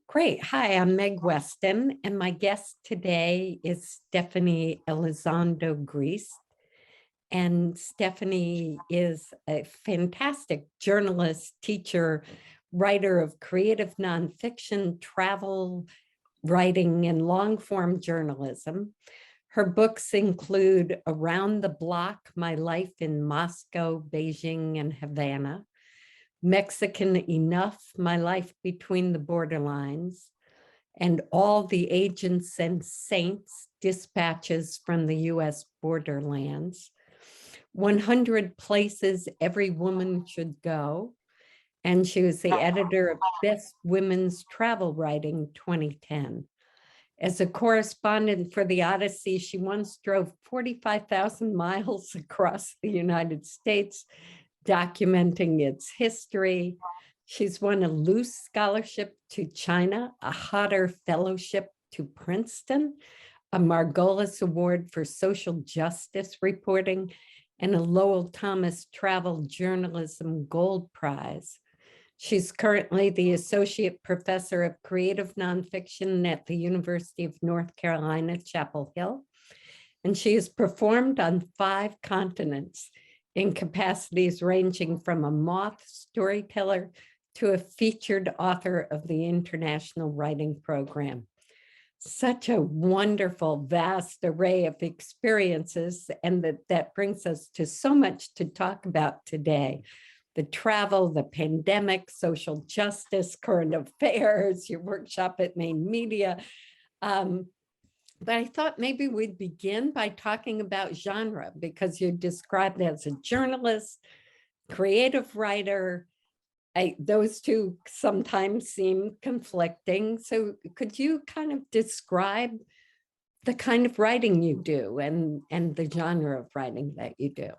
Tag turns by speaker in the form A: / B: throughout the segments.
A: Great. Hi, I'm Meg Weston, and my guest today is Stephanie Elizondo Griest. And Stephanie is a fantastic journalist, teacher, writer of creative nonfiction, travel writing, and long form journalism. Her books include Around the Block, My Life in Moscow, Beijing, and Havana, Mexican Enough, My Life Between the Borderlines, and All the Agents and Saints, Dispatches from the US Borderlands, 100 Places Every Woman Should Go, and she was the editor of Best Women's Travel Writing 2010. As a correspondent for the Odyssey, she once drove 45,000 miles across the United States, documenting its history. She's won a Luce Scholarship to China, a Hodder Fellowship to Princeton, a Margolis Award for Social Justice Reporting, and a Lowell Thomas Travel Journalism Gold Prize. She's currently the Associate Professor of Creative Nonfiction at the University of North Carolina, Chapel Hill, and she has performed on 5 continents in capacities ranging from a moth storyteller to a featured author of the International Writing Program. Such a wonderful, vast array of experiences, and that brings us to so much to talk about today. The travel, the pandemic, social justice, current affairs, your workshop at Maine Media. But I thought maybe we'd begin by talking about genre, because you're described as a journalist, creative writer. Those two sometimes seem conflicting. So could you kind of describe the kind of writing you do and the genre of writing that you do?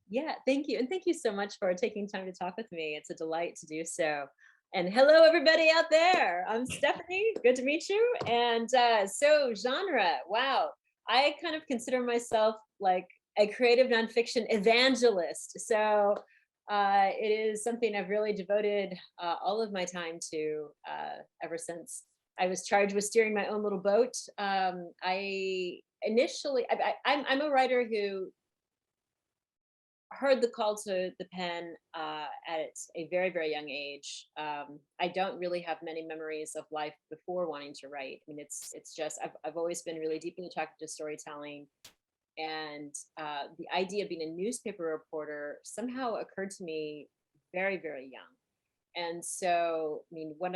B: Yeah, thank you. And thank you so much for taking time to talk with me. It's a delight to do so. And hello, everybody out there. I'm Stephanie. Good to meet you. And so genre, wow. I kind of consider myself like a creative nonfiction evangelist. So it is something I've really devoted all of my time to ever since I was charged with steering my own little boat. I initially, I'm a writer who heard the call to the pen at a very, very young age. I don't really have many memories of life before wanting to write. I mean, it's just I've always been really deeply attracted to storytelling, and the idea of being a newspaper reporter somehow occurred to me very, very young. And so, I mean, when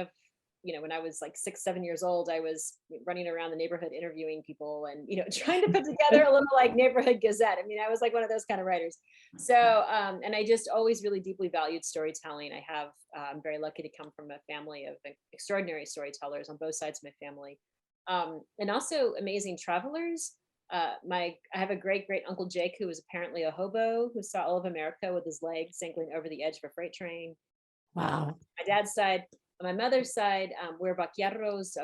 B: I was like 6, 7 years old, I was running around the neighborhood interviewing people and, trying to put together a little like neighborhood gazette. I mean, I was like one of those kind of writers. So, and I just always really deeply valued storytelling. I'm very lucky to come from a family of extraordinary storytellers on both sides of my family. And also amazing travelers. I have a great great uncle Jake, who was apparently a hobo who saw all of America with his legs dangling over the edge of a freight train.
A: Wow.
B: My dad's side. On my mother's side, we're vaqueros.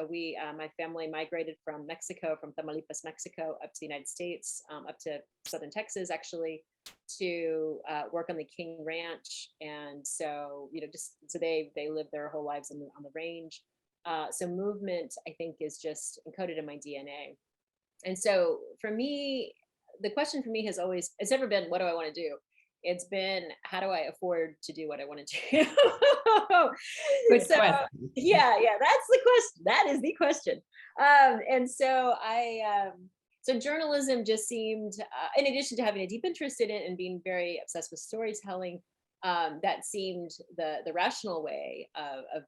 B: My family migrated from Mexico, from Tamaulipas, Mexico, up to the United States, up to southern Texas, actually, to work on the King Ranch. And so, just so they lived their whole lives on the range. So movement, I think, is just encoded in my DNA. And so for me, the question for me it's never been, what do I want to do? It's been, how do I afford to do what I want to do?
A: Good
B: So
A: question.
B: yeah, that's the question. That is the question. And so so journalism just seemed, in addition to having a deep interest in it and being very obsessed with storytelling, that seemed the rational way of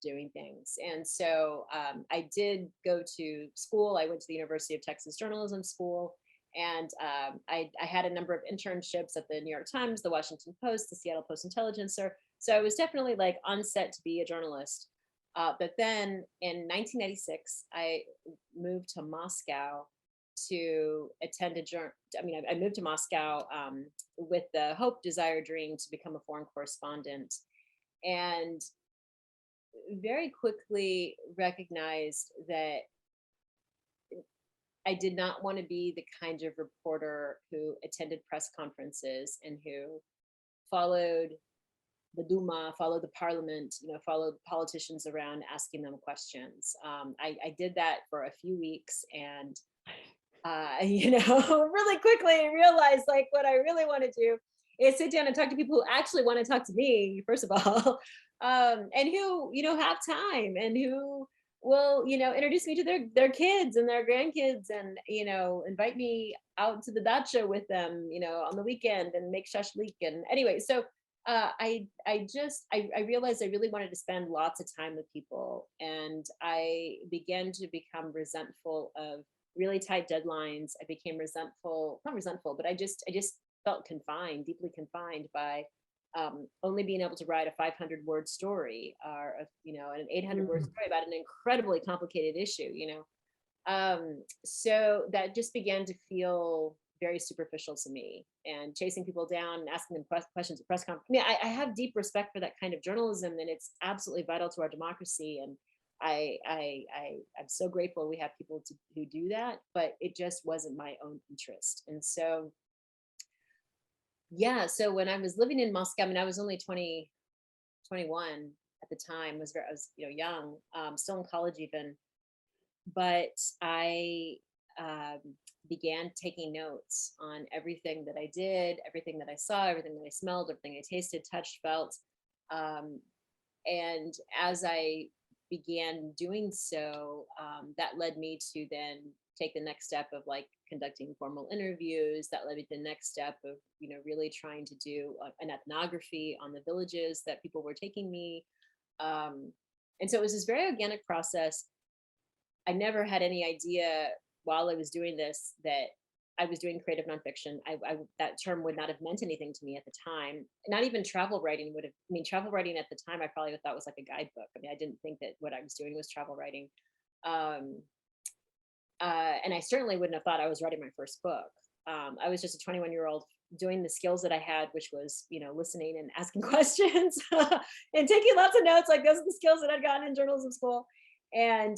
B: doing things. And so I did go to school. I went to the University of Texas Journalism School, and I had a number of internships at the New York Times, the Washington Post, the Seattle Post Intelligencer. So I was definitely like on set to be a journalist. But then in 1996, I moved to Moscow to attend I moved to Moscow with the hope, desire, dream to become a foreign correspondent, and very quickly recognized that I did not want to be the kind of reporter who attended press conferences and who followed the Duma, follow the parliament, follow politicians around, asking them questions. I did that for a few weeks, and really quickly realized like what I really want to do is sit down and talk to people who actually want to talk to me, first of all, and who, have time, and who will, introduce me to their kids and their grandkids, and, invite me out to the dacha with them, on the weekend, and make shashlik. And anyway, so I realized I really wanted to spend lots of time with people, and I began to become resentful of really tight deadlines. I became not resentful, but I just felt confined, deeply confined by only being able to write a 500-word story, or an 800-word story about an incredibly complicated issue. So that just began to feel very superficial to me, and chasing people down and asking them questions at press conference. I mean, I have deep respect for that kind of journalism, and it's absolutely vital to our democracy. And I'm so grateful we have people who do that, but it just wasn't my own interest. And so, yeah, so when I was living in Moscow, I mean, I was only 21 at the time, I was, young, still in college even, but I began taking notes on everything that I did, everything that I saw, everything that I smelled, everything I tasted, touched, felt. And as I began doing so, that led me to then take the next step of like conducting formal interviews. That led me to the next step of, really trying to do an ethnography on the villages that people were taking me. And so it was this very organic process. I never had any idea while I was doing this that I was doing creative nonfiction. That term would not have meant anything to me at the time. Not even travel writing would have. I mean, travel writing at the time, I probably thought was like a guidebook. I mean, I didn't think that what I was doing was travel writing, and I certainly wouldn't have thought I was writing my first book. I was just a 21-year-old doing the skills that I had, which was, listening and asking questions and taking lots of notes. Like those are the skills that I'd gotten in journalism school. And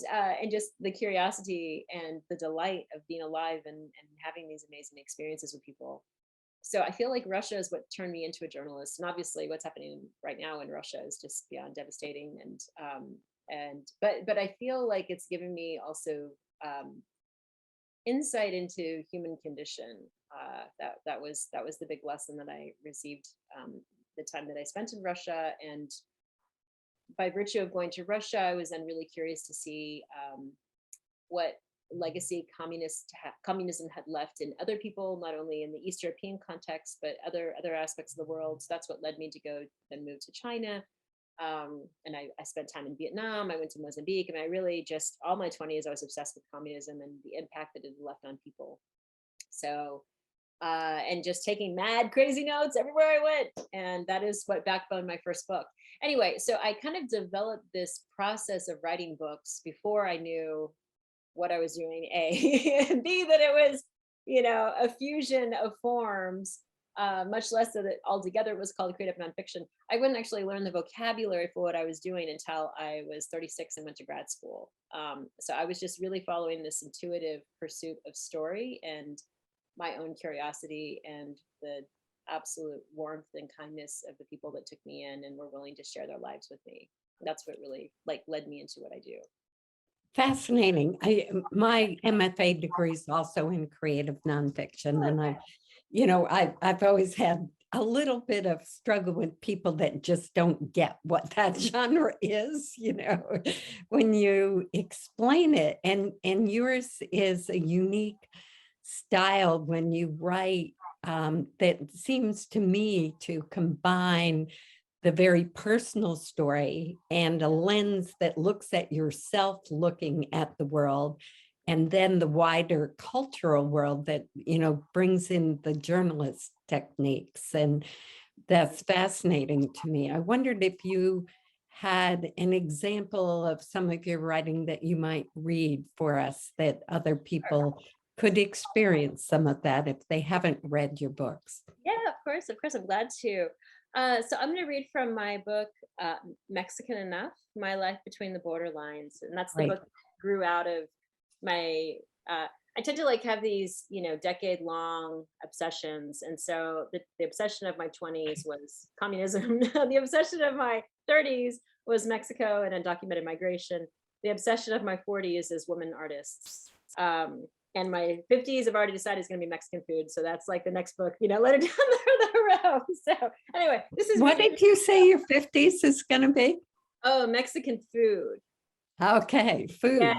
B: just the curiosity and the delight of being alive and having these amazing experiences with people. So I feel like Russia is what turned me into a journalist, and obviously what's happening right now in Russia is just beyond devastating. But I feel like it's given me also insight into human condition. That was the big lesson that I received the time that I spent in Russia. And by virtue of going to Russia, I was then really curious to see what legacy communism had left in other people, not only in the East European context, but other aspects of the world. So that's what led me to go then move to China. And I spent time in Vietnam. I went to Mozambique, and I really just all my 20s, I was obsessed with communism and the impact that it left on people. So and just taking mad crazy notes everywhere I went. And that is what backboned my first book. Anyway, so I kind of developed this process of writing books before I knew what I was doing, A, and B, that it was, a fusion of forms, much less that it altogether was called creative nonfiction. I wouldn't actually learn the vocabulary for what I was doing until I was 36 and went to grad school. So I was just really following this intuitive pursuit of story and my own curiosity and the absolute warmth and kindness of the people that took me in and were willing to share their lives with me. That's what really led me into what I do.
A: Fascinating. My MFA degree is also in creative nonfiction, and I've always had a little bit of struggle with people that just don't get what that genre is, when you explain it. And yours is a unique style when you write that seems to me to combine the very personal story and a lens that looks at yourself looking at the world, and then the wider cultural world that, brings in the journalist techniques. And that's fascinating to me. I wondered if you had an example of some of your writing that you might read for us, that other people could experience some of that if they haven't read your books.
B: Yeah, of course, I'm glad to. So I'm going to read from my book, Mexican Enough, My Life Between the Borderlines. And that's the book that grew out of my I tend to like have these, decade long obsessions. And so the obsession of my 20s was communism. The obsession of my 30s was Mexico and undocumented migration. The obsession of my 40s is women artists. And my 50s, I've already decided is going to be Mexican food. So that's like the next book, let it down the road. So anyway, this is
A: What
B: me.
A: did you say your 50s is going to be?
B: Oh, Mexican food.
A: Okay, food.
B: Yeah.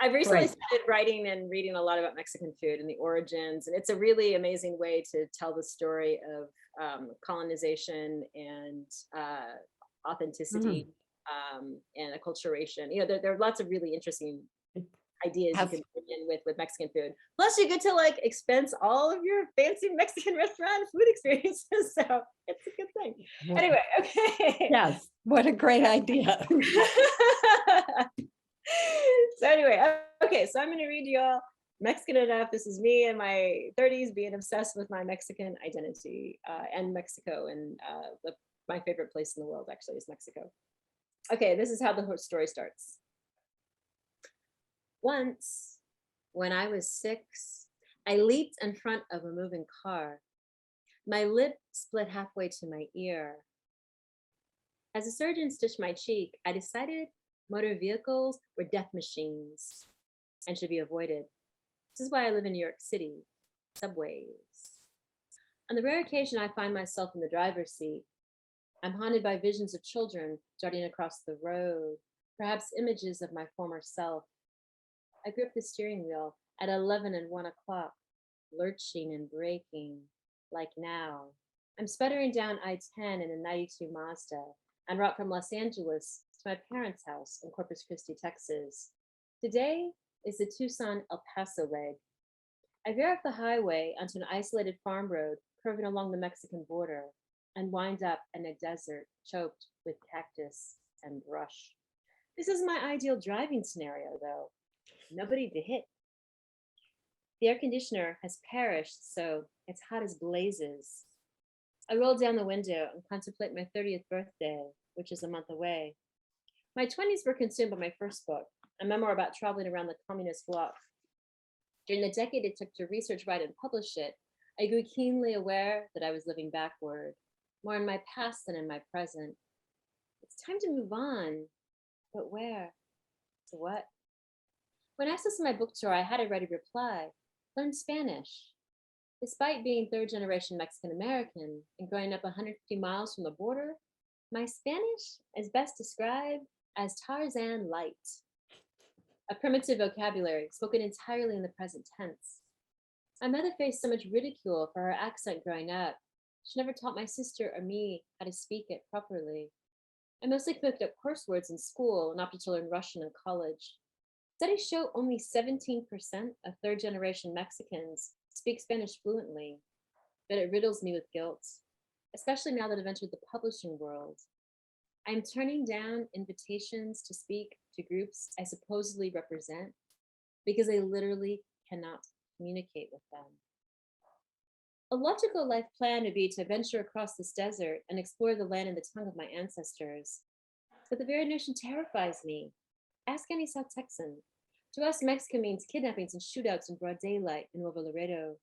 B: I've recently
A: Great.
B: started writing and reading a lot about Mexican food and the origins, and it's a really amazing way to tell the story of colonization and authenticity
A: Mm.
B: and acculturation. There are lots of really interesting ideas you
A: Have-
B: can put in with Mexican food. Plus, you get to like expense all of your fancy Mexican restaurant food experiences, so it's a good thing. Anyway, okay.
A: Yes, what a great idea.
B: So anyway, okay, so I'm going to read you all Mexican Enough. This is me in my 30s being obsessed with my Mexican identity and Mexico. And my favorite place in the world actually is Mexico. Okay, this is how the story starts. Once, when I was 6, I leaped in front of a moving car. My lip split halfway to my ear. As a surgeon stitched my cheek, I decided motor vehicles were death machines and should be avoided. This is why I live in New York City, subways. On the rare occasion I find myself in the driver's seat, I'm haunted by visions of children darting across the road, perhaps images of my former self. I grip the steering wheel at 11 and 1 o'clock, lurching and braking, like now. I'm sputtering down I-10 in a 92 Mazda, en route from Los Angeles to my parents' house in Corpus Christi, Texas. Today is the Tucson El Paso leg. I veer off the highway onto an isolated farm road curving along the Mexican border and wind up in a desert choked with cactus and brush. This is my ideal driving scenario, though. Nobody to hit. The air conditioner has perished, so it's hot as blazes. I roll down the window and contemplate my 30th birthday, which is a month away. My 20s were consumed by my first book, a memoir about traveling around the communist bloc. During the decade it took to research, write, and publish it, I grew keenly aware that I was living backward, more in my past than in my present. It's time to move on, but where? To what? When asked this in my book tour, I had a ready reply: learn Spanish. Despite being third-generation Mexican-American and growing up 150 miles from the border, my Spanish is best described as Tarzan light, a primitive vocabulary spoken entirely in the present tense. My mother faced so much ridicule for her accent growing up. She never taught my sister or me how to speak it properly. I mostly picked up course words in school and opted to learn Russian in college. Studies show only 17% of third-generation Mexicans speak Spanish fluently, but it riddles me with guilt, especially now that I've entered the publishing world. I am turning down invitations to speak to groups I supposedly represent because I literally cannot communicate with them. A logical life plan would be to venture across this desert and explore the land and the tongue of my ancestors. But the very notion terrifies me. Ask any South Texan. To us, Mexico means kidnappings and shootouts in broad daylight in Nuevo Laredo,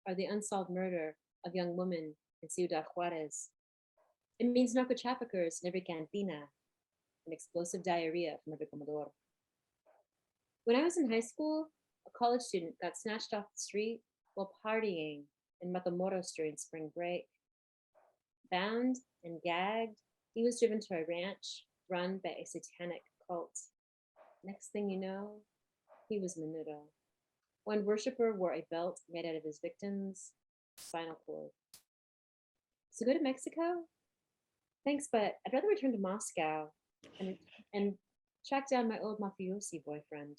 B: or the unsolved murder of young women in Ciudad Juarez. It means narco traffickers in every cantina and explosive diarrhea from every comedor. When I was in high school, a college student got snatched off the street while partying in Matamoros during spring break. Bound and gagged, he was driven to a ranch run by a satanic cult. Next thing you know, he was Menudo. One worshiper wore a belt made out of his victim's spinal cord. So go to Mexico? Thanks, but I'd rather return to Moscow and track down my old mafiosi boyfriend.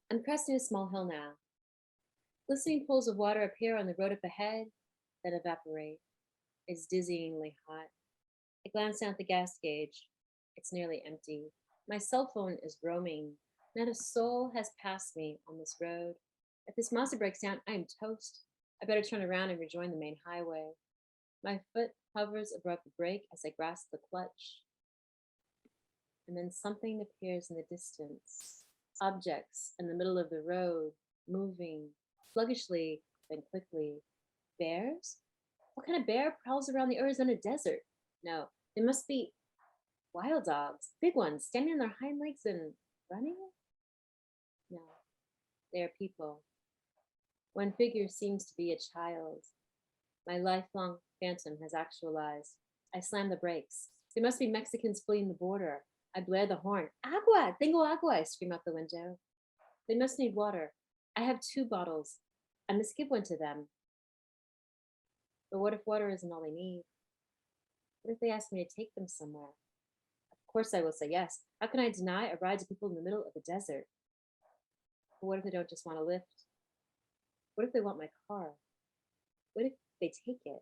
B: I'm cresting a small hill now. Glistening pools of water appear on the road up ahead, then evaporate. It's dizzyingly hot. I glance down at the gas gauge. It's nearly empty. My cell phone is roaming. Not a soul has passed me on this road. If this Mazda breaks down, I am toast. I better turn around and rejoin the main highway. My foot hovers above the brake as I grasp the clutch. And then something appears in the distance. Objects in the middle of the road, moving sluggishly, then quickly. Bears? What kind of bear prowls around the Arizona desert? No, they must be wild dogs, big ones, standing on their hind legs and running? No, they are people. One figure seems to be a child. My lifelong phantom has actualized. I slam the brakes. They must be Mexicans fleeing the border. I blare the horn. Agua! Tengo agua! I scream out the window. They must need water. I have 2 bottles. I must give one to them. But what if water isn't all they need? What if they ask me to take them somewhere? Of course I will say yes. How can I deny a ride to people in the middle of the desert? But what if they don't just want a lift? What if they want my car? What if they take it,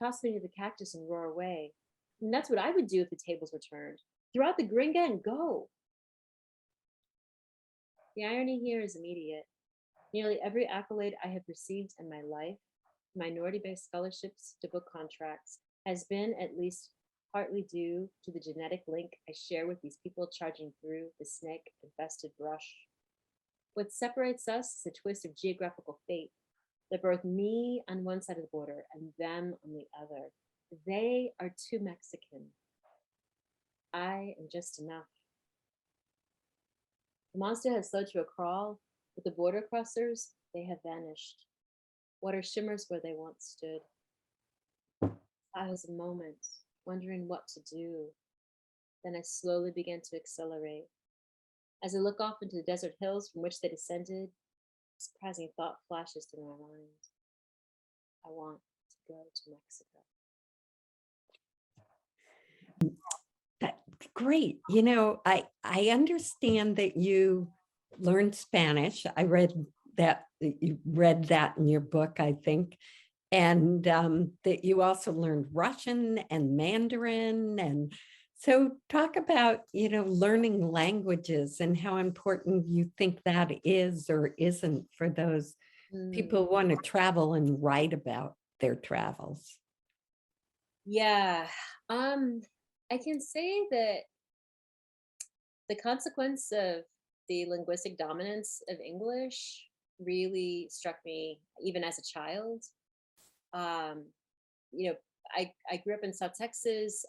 B: toss me to the cactus and roar away? And that's what I would do if the tables were turned. Throw out the gringa and go. The irony here is immediate. Nearly every accolade I have received in my life, minority-based scholarships to book contracts, has been at least partly due to the genetic link I share with these people charging through the snake-infested brush. What separates us is a twist of geographical fate that birthed me on one side of the border and them on the other. They are too Mexican. I am just enough. The monster has slowed to a crawl, but the border crossers, they have vanished. Water shimmers where they once stood. I was a moment, wondering what to do. Then I slowly began to accelerate. As I look off into the desert hills from which they descended, a surprising thought flashes through my mind. I want to go to Mexico.
A: That's great. I understand that you learned Spanish. I read that you read that in your book, I think, and that you also learned Russian and Mandarin. And so talk about, learning languages and how important you think that is or isn't for those people who want to travel and write about their travels.
B: Yeah. I can say that the consequence of the linguistic dominance of English really struck me even as a child. Um, you know, I grew up in South Texas,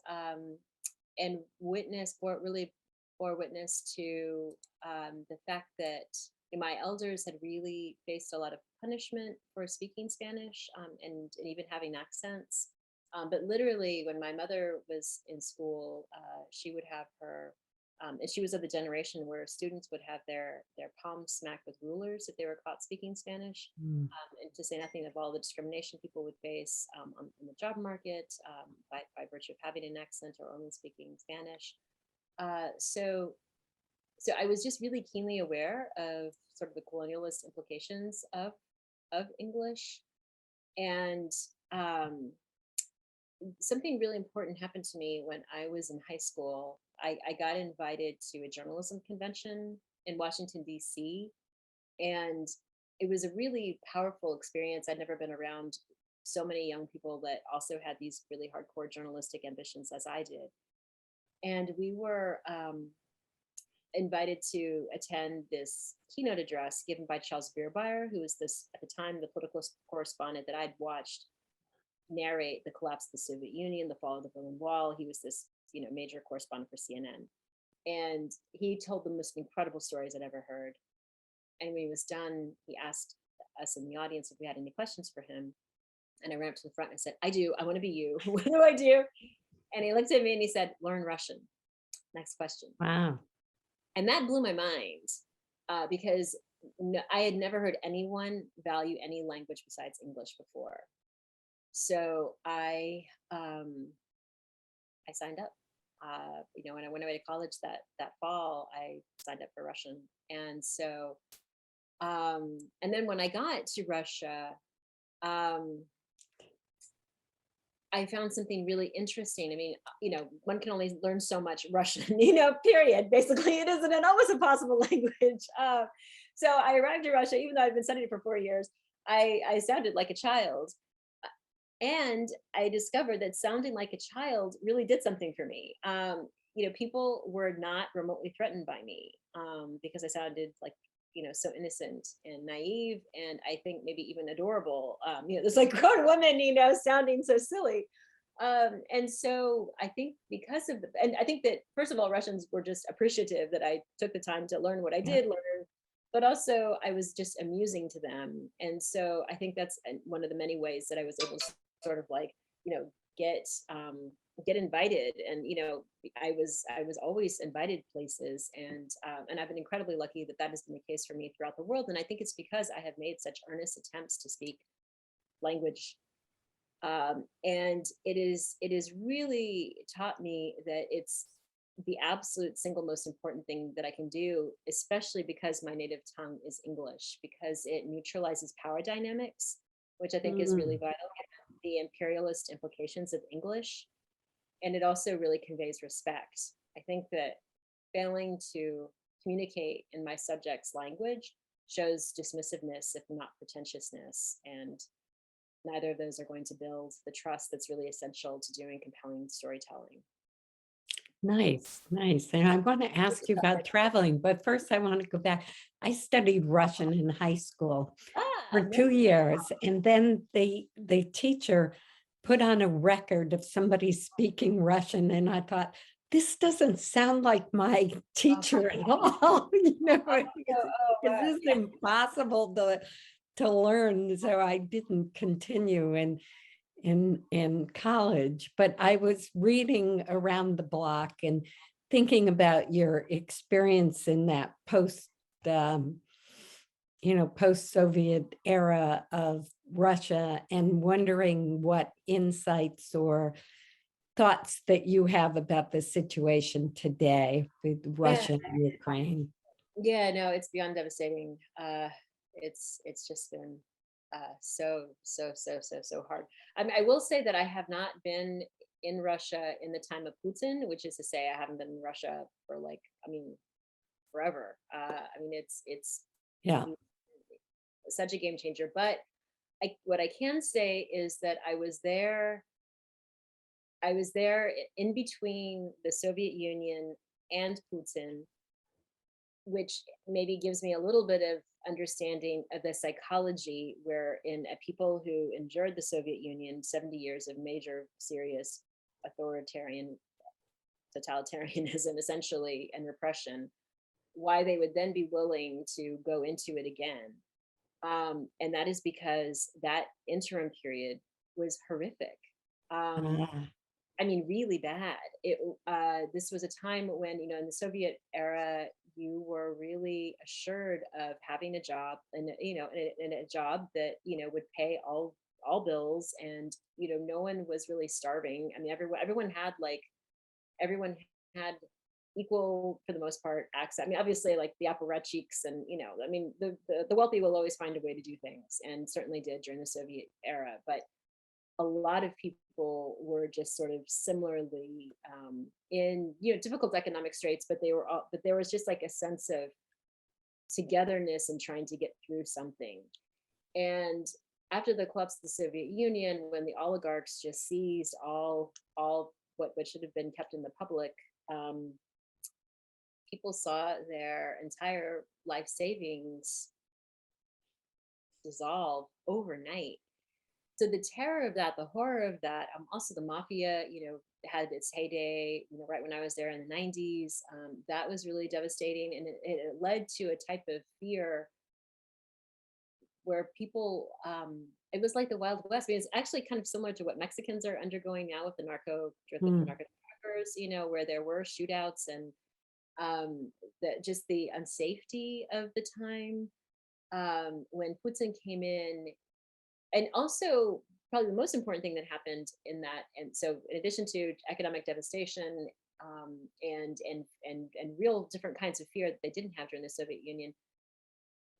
B: and really bore witness to the fact that my elders had really faced a lot of punishment for speaking Spanish, and even having accents. But literally, when my mother was in school, she would have her, and she was of the generation where students would have their palms smacked with rulers if they were caught speaking Spanish,
A: Mm.
B: and to say nothing of all the discrimination people would face on the job market, by virtue of having an accent or only speaking Spanish. So I was just really keenly aware of sort of the colonialist implications of English, and um, something really important happened to me when I was in high school. I got invited to a journalism convention in Washington, D.C., and it was a really powerful experience. I'd never been around so many young people that also had these really hardcore journalistic ambitions as I did. And we were invited to attend this keynote address given by Charles Beerbeyer, who was this, at the time, the political correspondent that I'd watched narrate the collapse of the Soviet Union, the fall of the Berlin Wall. He was this, major correspondent for CNN. And he told the most incredible stories I'd ever heard. And when he was done, he asked us in the audience if we had any questions for him. And I ran up to the front and I said, I do. I want to be you. What do I do? And he looked at me and he said, learn Russian. Next question.
A: Wow.
B: And that blew my mind, because I had never heard anyone value any language besides English before. So I signed up. When I went away to college that fall, I signed up for Russian. And so, and then when I got to Russia, I found something really interesting. I mean, one can only learn so much Russian, period. Basically, it isn't an almost impossible language. So I arrived in Russia, even though I'd been studying it for 4 years, I sounded like a child. And I discovered that sounding like a child really did something for me. People were not remotely threatened by me, because I sounded like so innocent and naive, and I think maybe even adorable. This like grown woman, sounding so silly. And so I think and I think that first of all, Russians were just appreciative that I took the time to learn what I
A: Yeah.
B: did learn, but also I was just amusing to them. And so I think that's one of the many ways that I was able to sort of like, get get invited. And I was always invited places, and I've been incredibly lucky that that has been the case for me throughout the world. And I think it's because I have made such earnest attempts to speak language, and it is really taught me that it's the absolute single most important thing that I can do, especially because my native tongue is English, because it neutralizes power dynamics, which I think is really
A: Mm.
B: vital, given the imperialist implications of English. And it also really conveys respect. I think that failing to communicate in my subject's language shows dismissiveness, if not pretentiousness. And neither of those are going to build the trust that's really essential to doing compelling storytelling.
A: Nice, nice. And I want to ask you about traveling, but first I want to go back. I studied Russian in high school for
B: Amazing.
A: 2 years, and then the teacher put on a record of somebody speaking Russian, and I thought, this doesn't sound like my
B: Oh,
A: teacher at all. Because
B: wow.
A: this is impossible to learn. So I didn't continue in college, but I was reading around the block and thinking about your experience in that um, post-Soviet era of Russia, and wondering what insights or thoughts that you have about the situation today with
B: Yeah.
A: Russia and Ukraine.
B: Yeah, no, it's beyond devastating. It's just been so hard. I mean, I will say that I have not been in Russia in the time of Putin, which is to say I haven't been in Russia for like, I mean, forever. I mean, it's
A: Yeah.
B: he's such a game changer. But what I can say is that I was there in between the Soviet Union and Putin, which maybe gives me a little bit of understanding of the psychology wherein people who endured the Soviet Union 70 years of major serious authoritarian totalitarianism essentially and repression, why they would then be willing to go into it again. And that is because that interim period was horrific. um,
A: Ah,
B: I mean, really bad. This was a time when, in the Soviet era, you were really assured of having a job, and in a job that would pay all bills, and no one was really starving. I mean, everyone had equal, for the most part, access. I mean, obviously, like the apparatchiks, and I mean, the wealthy will always find a way to do things, and certainly did during the Soviet era. But a lot of people were just sort of similarly in difficult economic straits, but there was just like a sense of togetherness and trying to get through something. And after the collapse of the Soviet Union, when the oligarchs just seized all what should have been kept in the public, um, people saw their entire life savings dissolve overnight. So the terror of that, the horror of that, also the mafia, had its heyday, right when I was there in the 90s. That was really devastating. And it led to a type of fear where people, it was like the Wild West. I mean, it's actually kind of similar to what Mexicans are undergoing now with the
A: hmm.
B: narco traffickers, where there were shootouts, and just the unsafety of the time. When Putin came in, and also probably the most important thing that happened in that, and so in addition to economic devastation, and real different kinds of fear that they didn't have during the Soviet Union,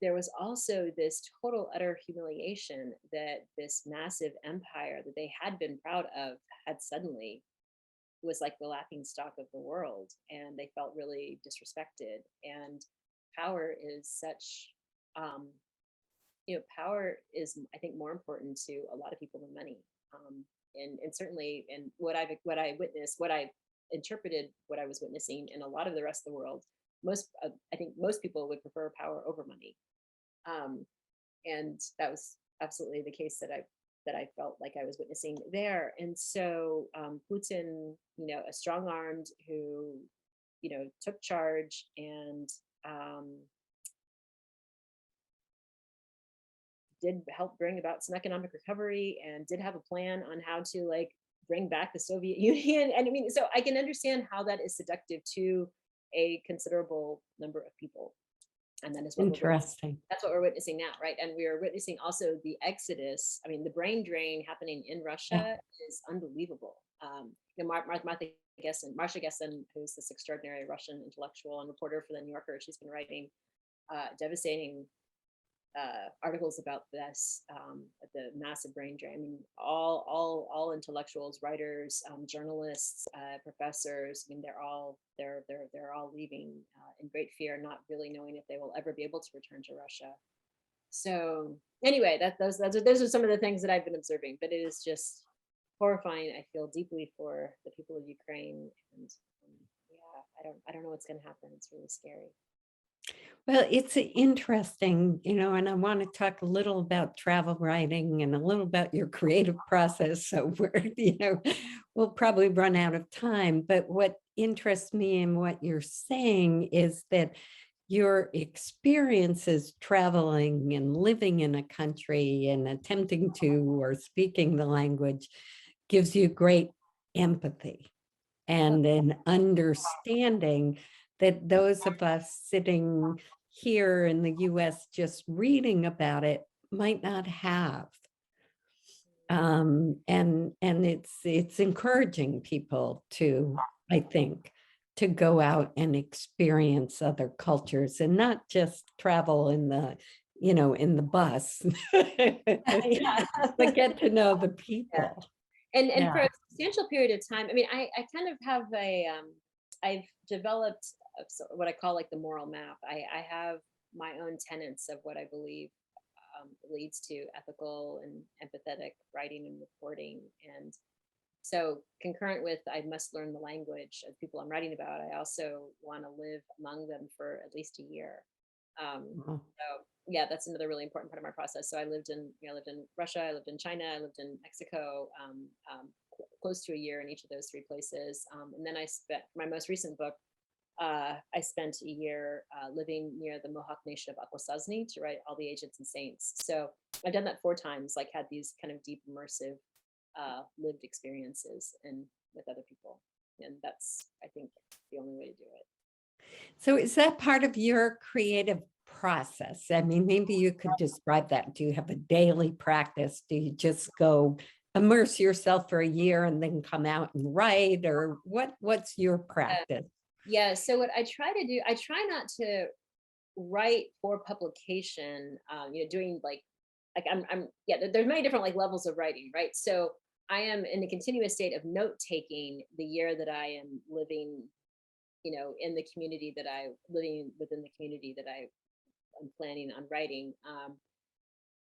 B: there was also this total utter humiliation that this massive empire that they had been proud of had suddenly was like the laughing stock of the world, and they felt really disrespected. And power is such um, power is, I think, more important to a lot of people than money. And certainly, and what I witnessed, what I interpreted, what I was witnessing in a lot of the rest of the world, I think most people would prefer power over money. Um, and that was absolutely the case that I felt like I was witnessing there. And so Putin, a strong-armed who, took charge and did help bring about some economic recovery and did have a plan on how to like bring back the Soviet Union. And I mean, so I can understand how that is seductive to a considerable number of people. And that is what
A: Interesting.
B: that's what we're witnessing now, right? And we are witnessing also the exodus. I mean, the brain drain happening in
A: Yeah.
B: Russia is unbelievable. Marcia Gessen, who's this extraordinary Russian intellectual and reporter for the New Yorker, she's been writing devastating articles about this, the massive brain drain. I mean, all intellectuals, writers, journalists, professors. I mean, they're all leaving in great fear, not really knowing if they will ever be able to return to Russia. So anyway, those are some of the things that I've been observing. But it is just horrifying. I feel deeply for the people of Ukraine, and yeah, I don't know what's going to happen. It's really scary.
A: Well, it's interesting, and I want to talk a little about travel writing and a little about your creative process. So we'll probably run out of time. But what interests me in what you're saying is that your experiences traveling and living in a country and attempting to or speaking the language gives you great empathy and an understanding that those of us sitting here in the US just reading about it might not have. And it's encouraging people to, I think, to go out and experience other cultures and not just travel in the bus,
B: Yeah.
A: but get to know the people.
B: And for a substantial period of time, I mean, I kind of have I've developed what I call like the moral map. I have my own tenets of what I believe leads to ethical and empathetic writing and reporting. And so concurrent with I must learn the language of people I'm writing about, I also want to live among them for at least a year. So yeah, that's another really important part of my process. So I lived in Russia, I lived in China, I lived in Mexico, close to a year in each of those three places. And then I spent my most recent book. I spent a year living near the Mohawk Nation of Akwesasne to write All the Agents and Saints. So I've done that 4 times, like had these kind of deep immersive lived experiences and with other people. And that's, I think, the only way to do it.
A: So is that part of your creative process? I mean, maybe you could describe that. Do you have a daily practice? Do you just go immerse yourself for a year and then come out and write? Or what's your practice?
B: Yeah, so what I try to do, I try not to write for publication, doing like I'm yeah, there's many different like levels of writing, right? So I am in a continuous state of note taking the year that I am living, in the community that living within the community that I am planning on writing.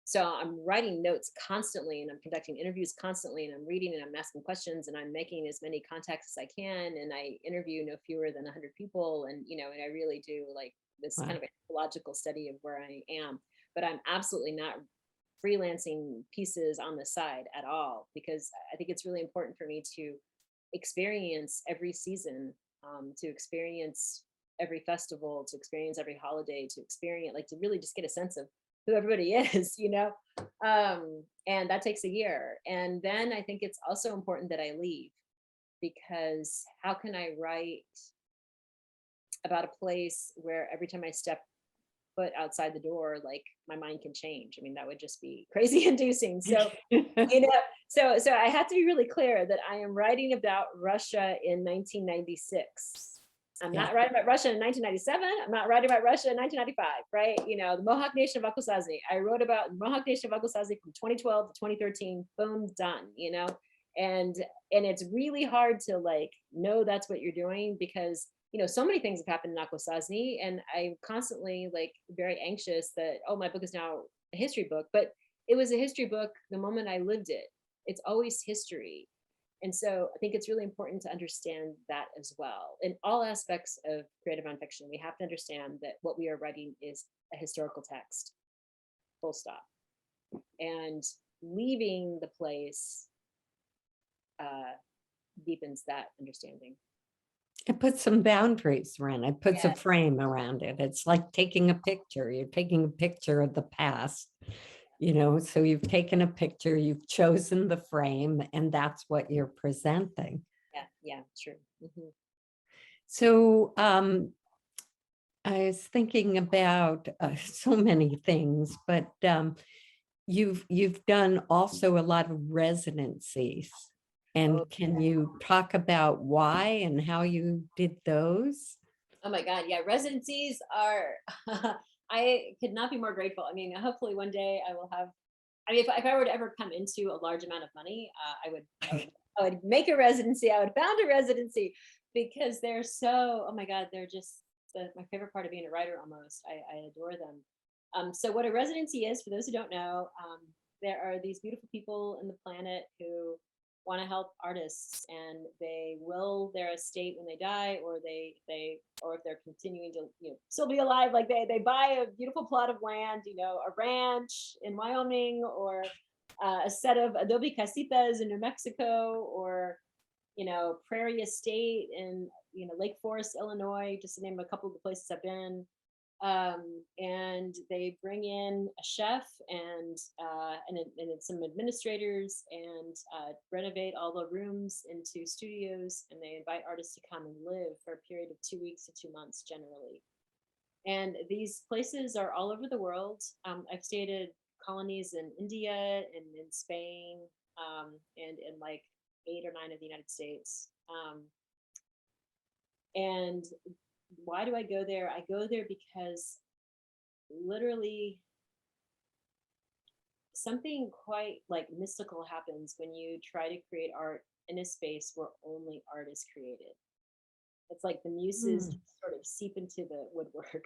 B: So I'm writing notes constantly and I'm conducting interviews constantly and I'm reading and I'm asking questions and I'm making as many contacts as I can. And I interview no fewer than 100 people. And, and I really do like this kind of ecological study of where I am. But I'm absolutely not freelancing pieces on the side at all, because I think it's really important for me to experience every season, to experience every festival, to experience every holiday, to experience, like to really just get a sense of who everybody is, and that takes a year. And then I think it's also important that I leave, because how can I write about a place where every time I step foot outside the door, like my mind can change? I mean, that would just be crazy inducing. So, so I have to be really clear that I am writing about Russia in 1996. I'm not writing about Russia in 1997. I'm not writing about Russia in 1995, right? The Mohawk Nation of Akwesasne. I wrote about the Mohawk Nation of Akwesasne from 2012 to 2013. Boom, done. And it's really hard to like know that's what you're doing, because so many things have happened in Akwesasne, and I'm constantly like very anxious that, oh, my book is now a history book, but it was a history book the moment I lived it. It's always history. And so I think it's really important to understand that as well. In all aspects of creative nonfiction, we have to understand that what we are writing is a historical text, full stop. And leaving the place deepens that understanding.
A: It puts some boundaries around it, puts a
B: Yeah.
A: frame around it. It's like taking a picture. You're taking a picture of the past, so you've taken a picture, you've chosen the frame, and that's what you're presenting.
B: Yeah, true. Mhm.
A: So I was thinking about so many things, but you've done also a lot of residencies. And
B: Oh,
A: can you talk about why and how you did those?
B: oh my God, yeah, residencies are, I could not be more grateful. I mean, hopefully one day I will have, I mean, if I were to ever come into a large amount of money, I would make a residency. I would found a residency because they're so, oh my God, they're just my favorite part of being a writer almost. I adore them. So what a residency is, for those who don't know, there are these beautiful people in the planet who want to help artists, and they will their estate when they die, or or if they're continuing to still be alive, like they buy a beautiful plot of land, a ranch in Wyoming, or a set of adobe casitas in New Mexico, or Prairie Estate in Lake Forest, Illinois, just to name a couple of the places I've been. And they bring in a chef and some administrators, and renovate all the rooms into studios, and they invite artists to come and live for a period of 2 weeks to 2 months generally. And these places are all over the world. I've stayed at colonies in India and in Spain, and in like 8 or 9 of the United States. And why do I go there? I go there because literally something quite like mystical happens when you try to create art in a space where only art is created. It's like the muses
A: Hmm.
B: just sort of seep into the woodwork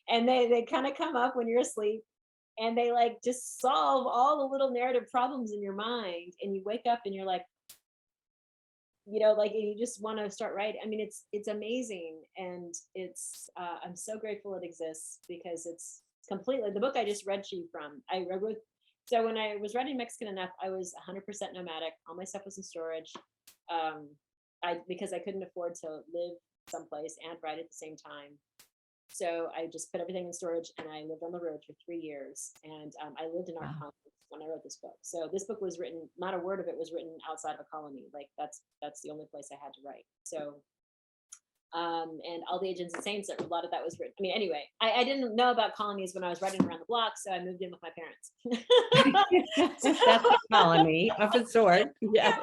B: and they kind of come up when you're asleep, and they like just solve all the little narrative problems in your mind, and you wake up and you're like, like, and you just want to start writing. I mean, it's amazing, and it's I'm so grateful it exists, because it's completely the book I just read to you from. I wrote, so when I was writing Mexican Enough, I was 100% nomadic. All my stuff was in storage, I because I couldn't afford to live someplace and write at the same time. So I just put everything in storage, and I lived on the road for 3 years. And I lived in our
A: Wow.
B: colony when I wrote this book. So this book was written, not a word of it was written outside of a colony. Like that's the only place I had to write. So and all the Agents and Saints, a lot of that was written. I mean, anyway, I didn't know about colonies when I was writing around the block, so I moved in with my parents.
A: That's a colony of a sort.
B: Yeah,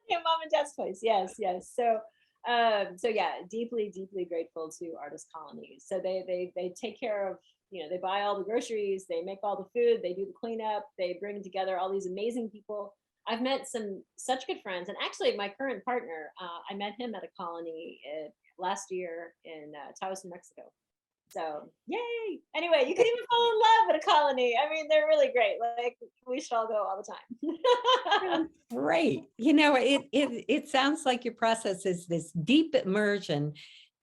A: Yeah.
B: mom and dad's place. Yes, yes. So yeah, deeply, deeply grateful to Artist Colonies. So they take care of, they buy all the groceries, they make all the food, they do the cleanup, they bring together all these amazing people. I've met such good friends, and actually my current partner, I met him at a colony last year in Taos, New Mexico. So yay! Anyway, you can even fall in love at a colony. I mean, they're really great. Like, we should all go all the time.
A: Sounds great. It sounds like your process is this deep immersion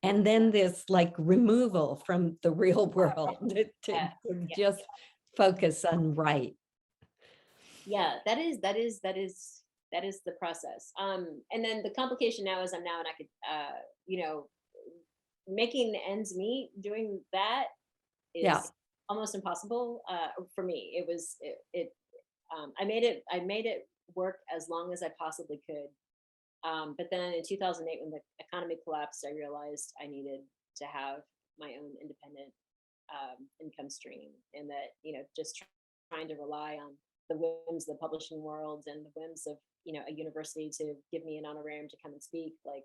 A: and then this like removal from the real world
B: Yeah,
A: to
B: yeah,
A: just focus on right.
B: yeah. That is the process. And then the complication now is I'm now, and I could, you know, making ends meet doing that
A: Yeah.
B: is almost impossible for me. I made it work as long as I possibly could. But then in 2008, when the economy collapsed, I realized I needed to have my own independent income stream, and that just trying to rely on the whims of the publishing world and the whims of a university to give me an honorarium to come and speak. Like,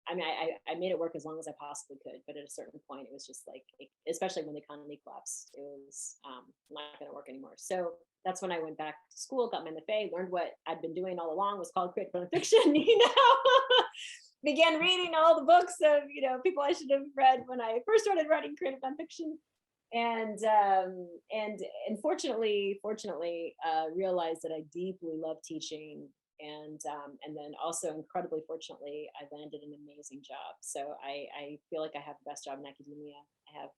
B: I mean, I made it work as long as I possibly could, but at a certain point, it was just like, especially when the economy collapsed, it was not going to work anymore. So that's when I went back to school, got my MFA, learned what I'd been doing all along was called creative nonfiction. Began reading all the books of people I should have read when I first started writing creative nonfiction, and fortunately, realized that I deeply love teaching, And then also incredibly fortunately, I landed an amazing job. So I feel like I have the best job in academia. I have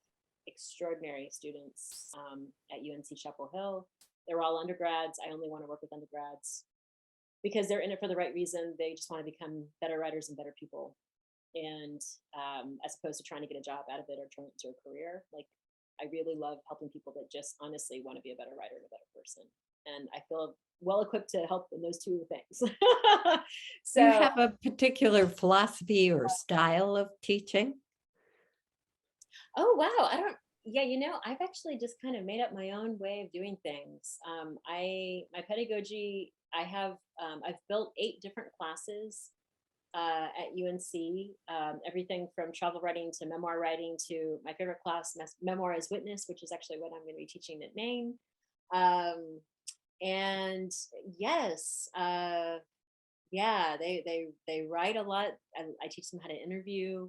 B: extraordinary students at UNC Chapel Hill. They're all undergrads. I only want to work with undergrads because they're in it for the right reason. They just want to become better writers and better people. And as opposed to trying to get a job out of it or turn it into a career, like I really love helping people that just honestly want to be a better writer and a better person. And I feel well equipped to help in those two things.
A: Do you
B: So,
A: have a particular philosophy or style of teaching?
B: oh wow, I don't. Yeah, I've actually just kind of made up my own way of doing things. My pedagogy, I've built 8 different classes at UNC, everything from travel writing to memoir writing to my favorite class, memoir as witness, which is actually what I'm going to be teaching at Maine. And yes, yeah, they write a lot. I teach them how to interview.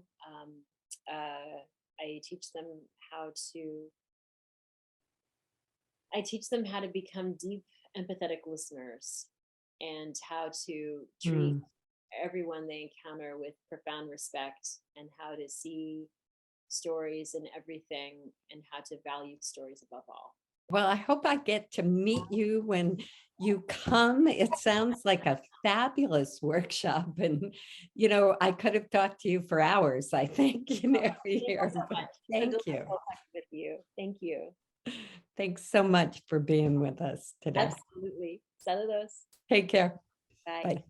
B: I teach them how to. I teach them how to become deep, empathetic listeners, and how to treat
A: Mm.
B: everyone they encounter with profound respect, and how to see stories in everything, and how to value stories above all.
A: Well, I hope I get to meet you when you come. It sounds like a fabulous workshop. And, I could have talked to you for hours, I think,
B: Thank you
A: here.
B: so
A: But
B: much. So
A: thank
B: delightful
A: you.
B: talking with you. Thank you.
A: Thanks so much for being with us today.
B: Absolutely. Saludos.
A: Take care.
B: Bye.
A: Bye.